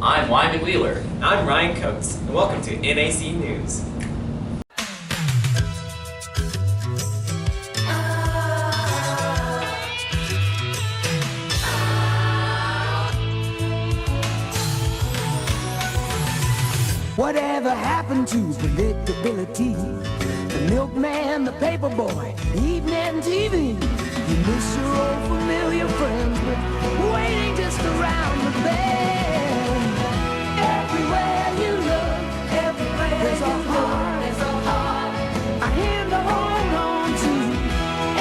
I'm Wyman Wheeler. I'm Ryan Coates, and welcome to NAC News. Whatever happened to predictability? The milkman, the paperboy, evening TV. You miss your old familiar friends, but waiting just around the bend. Everywhere you look, there's a heart, a hand to hold on to.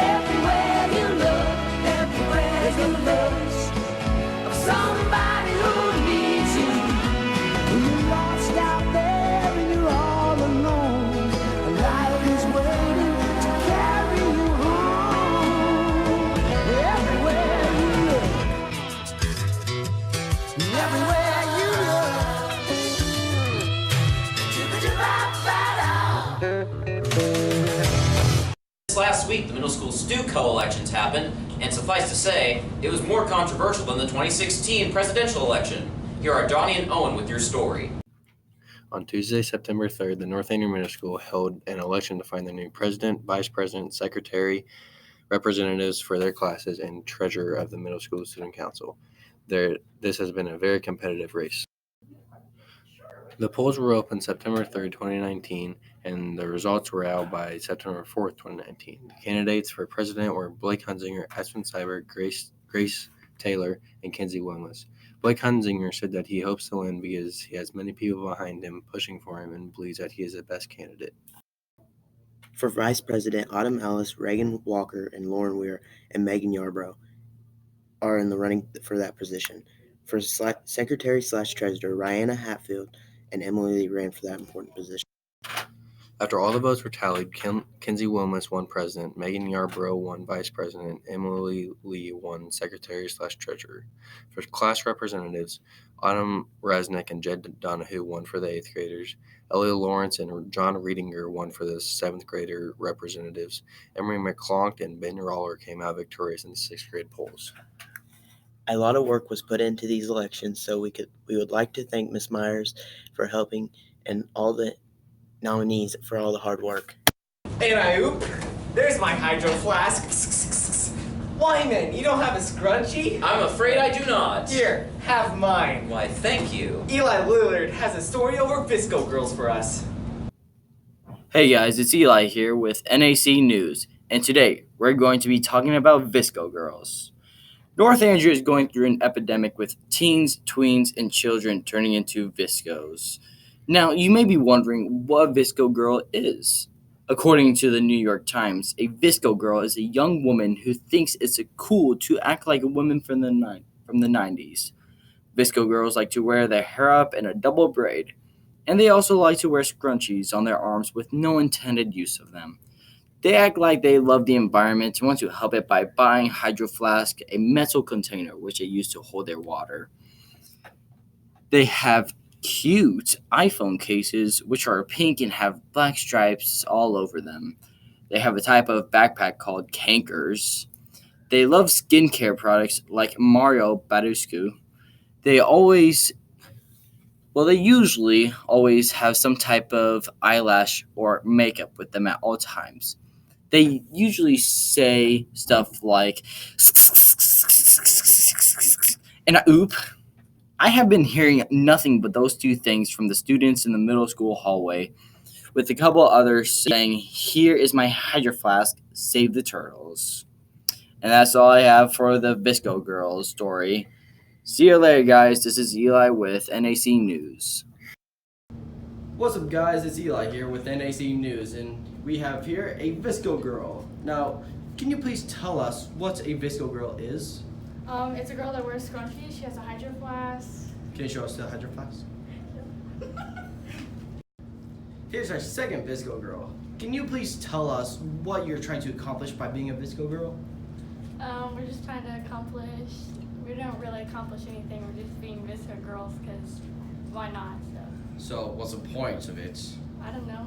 Everywhere you look, there's a love of somebody who needs you. When you're lost out there and you're all alone, life is waiting to carry you home. Everywhere you look, everywhere you look. This last week, the middle school stew co-elections happened, and suffice to say, it was more controversial than the 2016 presidential election. Here are Donnie and Owen with your story. On Tuesday, September 3rd, the North Andover Middle School held an election to find the new president, vice president, secretary, representatives for their classes, and treasurer of the middle school student council. This has been a very competitive race. The polls were open September 3rd, 2019, and the results were out by September 4th, 2019. The candidates for president were Blake Hunzinger, Aspen Cyber, Grace Taylor, and Kenzie Wilmus. Blake Hunzinger said that he hopes to win because he has many people behind him pushing for him and believes that he is the best candidate. For Vice President, Autumn Ellis, Reagan Walker, and Lauren Weir, and Megan Yarbrough are in the running for that position. For Secretary/Treasurer, Rihanna Hatfield and Emily Lee ran for that important position. After all the votes were tallied, Kenzie Wilmus won president, Megan Yarbrough won vice president, Emily Lee won secretary/treasurer. For class representatives, Autumn Resnick and Jed Donahue won for the 8th graders, Ellie Lawrence and John Reedinger won for the 7th grader representatives, Emery McClonk and Ben Roller came out victorious in the 6th grade polls. A lot of work was put into these elections, so we would like to thank Ms. Myers for helping and all the nominees for all the hard work. And there's my hydro flask. Wyman, you don't have a scrunchie? I'm afraid I do not. Here, have mine. Why, thank you. Eli Lillard has a story over Visco Girls for us. Hey guys, it's Eli here with NAC News, and today we're going to be talking about Visco Girls. North Andover is going through an epidemic with teens, tweens, and children turning into Viscos. Now, you may be wondering what a Visco girl is. According to the New York Times, a Visco girl is a young woman who thinks it's cool to act like a woman from the 90s. Visco girls like to wear their hair up in a double braid, and they also like to wear scrunchies on their arms with no intended use of them. They act like they love the environment and want to help it by buying Hydro Flask, a metal container which they use to hold their water. They have cute iPhone cases which are pink and have black stripes all over them. They have a type of backpack called Cankers. They love skincare products like Mario Badescu. They usually always have some type of eyelash or makeup with them at all times. They usually say stuff like, and oop. I have been hearing nothing but those two things from the students in the middle school hallway, with a couple others saying, "Here is my Hydro Flask, save the turtles." And that's all I have for the Visco Girls story. See you later, guys. This is Eli with NAC News. What's up, guys? It's Eli here with NAC News, and we have here a Visco Girl. Now, can you please tell us what a Visco Girl is? It's a girl that wears scrunchies. She has a Hydro Flask. Can you show us the Hydro Flask? Here's our second Visco Girl. Can you please tell us what you're trying to accomplish by being a Visco Girl? We're just trying to accomplish. We don't really accomplish anything. We're just being Visco Girls because why not? So, what's the point of it? I don't know.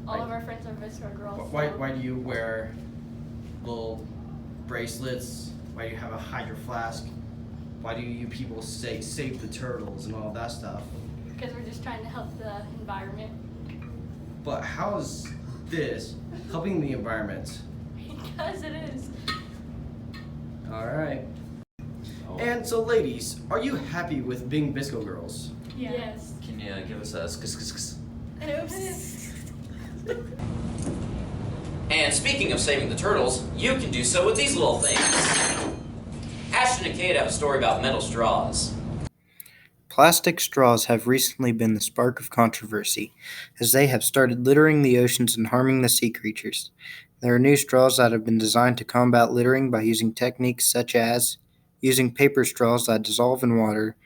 All of our friends are Visco Girls. Why do you wear little bracelets? Why do you have a Hydro Flask? Why do you people say save the turtles and all that stuff? Because we're just trying to help the environment. But how is this helping the environment? Because it is. All right. And so, ladies, are you happy with being Visco Girls? Yes. Can you give us a skis? Oops. And speaking of saving the turtles, you can do so with these little things. Ashton and Kate have a story about metal straws. Plastic straws have recently been the spark of controversy, as they have started littering the oceans and harming the sea creatures. There are new straws that have been designed to combat littering by using techniques such as using paper straws that dissolve in water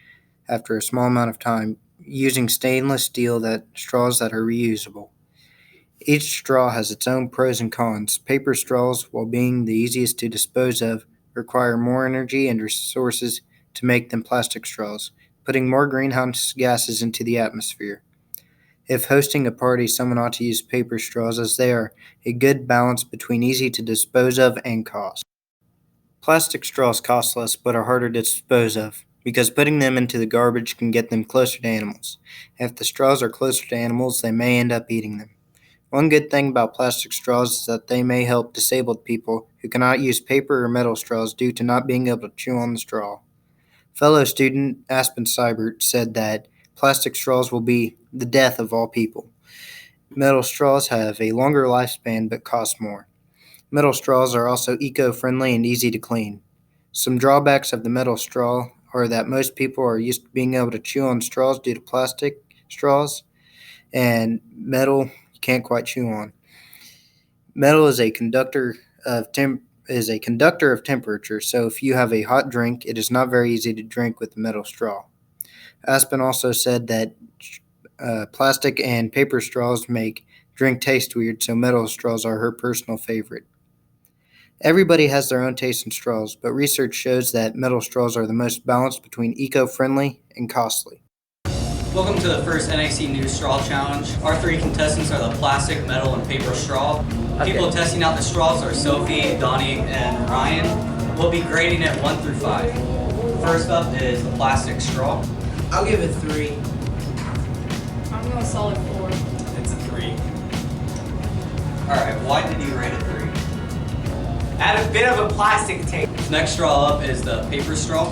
after a small amount of time, using stainless steel straws that are reusable. Each straw has its own pros and cons. Paper straws, while being the easiest to dispose of, require more energy and resources to make than plastic straws, putting more greenhouse gases into the atmosphere. If hosting a party, someone ought to use paper straws as they are a good balance between easy to dispose of and cost. Plastic straws cost less but are harder to dispose of because putting them into the garbage can get them closer to animals. If the straws are closer to animals, they may end up eating them. One good thing about plastic straws is that they may help disabled people who cannot use paper or metal straws due to not being able to chew on the straw. Fellow student Aspen Seibert said that plastic straws will be the death of all people. Metal straws have a longer lifespan but cost more. Metal straws are also eco-friendly and easy to clean. Some drawbacks of the metal straw are that most people are used to being able to chew on straws due to plastic straws, and metal you can't quite chew on. Metal is a conductor of temperature, so if you have a hot drink, it is not very easy to drink with a metal straw. Aspen also said that plastic and paper straws make drink taste weird, so metal straws are her personal favorite. Everybody has their own taste in straws, but research shows that metal straws are the most balanced between eco-friendly and costly. Welcome to the first NAC News Straw Challenge. Our three contestants are the plastic, metal, and paper straw. People testing out the straws are Sophie, Donnie, and Ryan. We'll be grading it 1 through 5. First up is the plastic straw. I'll give it 3. I'm going solid 4. It's a 3. Alright, why did you rate it 3? Had a bit of a plastic taste. Next straw up is the paper straw.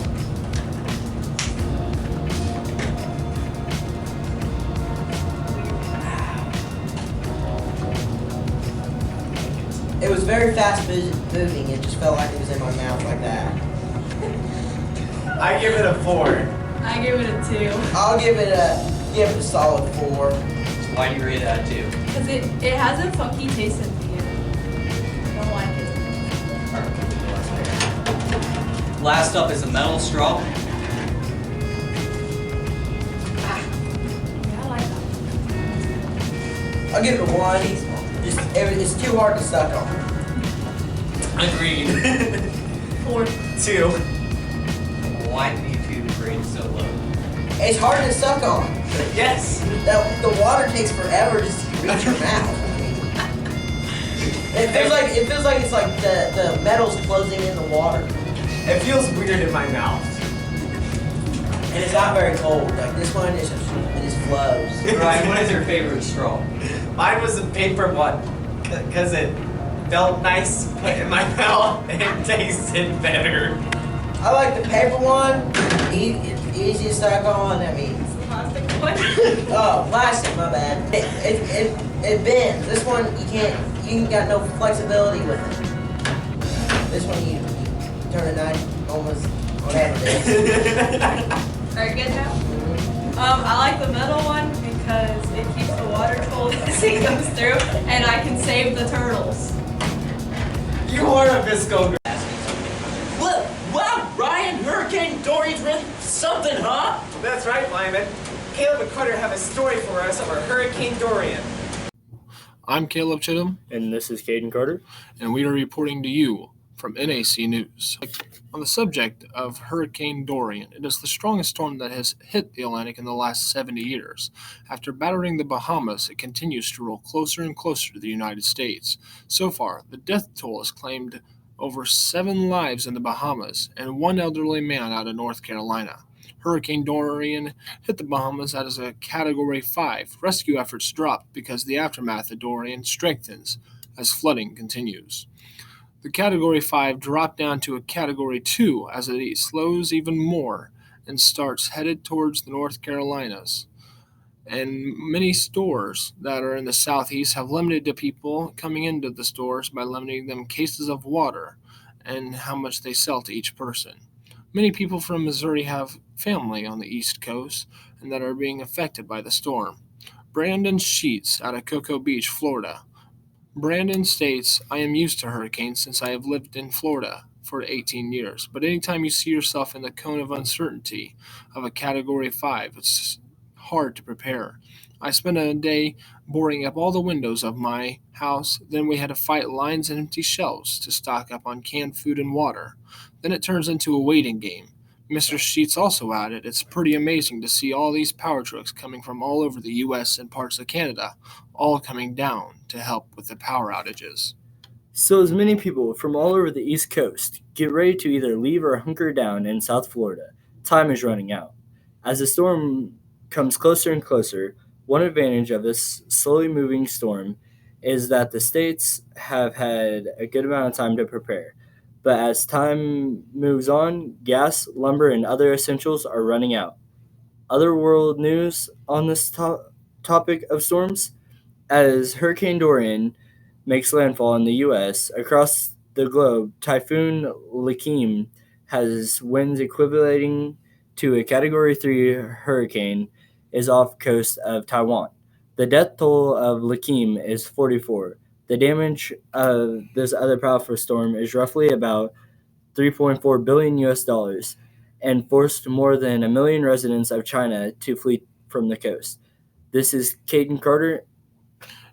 It was very fast moving. It just felt like it was in my mouth like that. I give it a 4. I give it a 2. I'll give it a solid 4. Why do you rate it at 2? Because it has a funky taste at the end. I don't like it. Last up is a metal straw. I like that. I'll give it a 1. It's too hard to suck on. Agreed. 4. 2. Why did you two rate it so low? It's hard to suck on. Yes. The water takes forever just to reach your mouth. It feels like it's like the metal's closing in the water. It feels weird in my mouth. And it's not very cold. Like this one, it just flows. Ryan, what is your favorite straw? Mine was a paper one, because it felt nice to put in my mouth and it tasted better. I like the paper one. It's easy to suck on. I mean, Plastic one. oh, plastic. My bad. It bends. This one you ain't got no flexibility with it. This one you turn a knife almost whatever it is. Are you good now? I like the metal one because it keeps the water cold as it goes through, and I can save the turtles. You are a Visco Girl. What? Wow, Ryan, Hurricane Dorian's really something, huh? That's right, Lyman. Caleb and Carter have a story for us of our Hurricane Dorian. I'm Caleb Chittum, And this is Caden Carter. and we are reporting to you from NAC News. On the subject of Hurricane Dorian, it is the strongest storm that has hit the Atlantic in the last 70 years. After battering the Bahamas, it continues to roll closer and closer to the United States. So far, the death toll is claimed over 7 lives in the Bahamas and 1 elderly man out of North Carolina. Hurricane Dorian hit the Bahamas as a Category 5. Rescue efforts dropped because the aftermath of Dorian strengthens as flooding continues. The Category 5 dropped down to a Category 2 as it slows even more and starts headed towards the North Carolinas. And many stores that are in the southeast have limited the people coming into the stores by limiting them cases of water and how much they sell to each person. Many people from Missouri have family on the East Coast and that are being affected by the storm. Brandon Sheets out of Cocoa Beach, Florida. Brandon states, I am used to hurricanes since I have lived in Florida for 18 years, but anytime you see yourself in the cone of uncertainty of a Category 5, it's hard to prepare. I spent a day boarding up all the windows of my house, then we had to fight lines and empty shelves to stock up on canned food and water. Then it turns into a waiting game. Mr. Sheets also added, it's pretty amazing to see all these power trucks coming from all over the U.S. and parts of Canada, all coming down to help with the power outages. So, as many people from all over the East Coast get ready to either leave or hunker down in South Florida, time is running out. As the storm comes closer and closer, one advantage of this slowly moving storm is that the states have had a good amount of time to prepare. But as time moves on, gas, lumber, and other essentials are running out. Other world news on this topic of storms? As Hurricane Dorian makes landfall in the U.S., across the globe, Typhoon Lakim has winds equating to a Category 3 hurricane is off coast of Taiwan. The death toll of Lakim is 44. The damage of this other powerful storm is roughly about $3.4 billion US dollars and forced more than 1 million residents of China to flee from the coast. This is Caden Carter.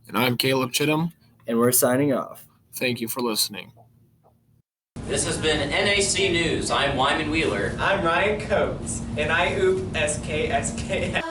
And I'm Caleb Chittum. And we're signing off. Thank you for listening. This has been NAC News. I'm Wyman Wheeler. I'm Ryan Coates, and I oop SKSK.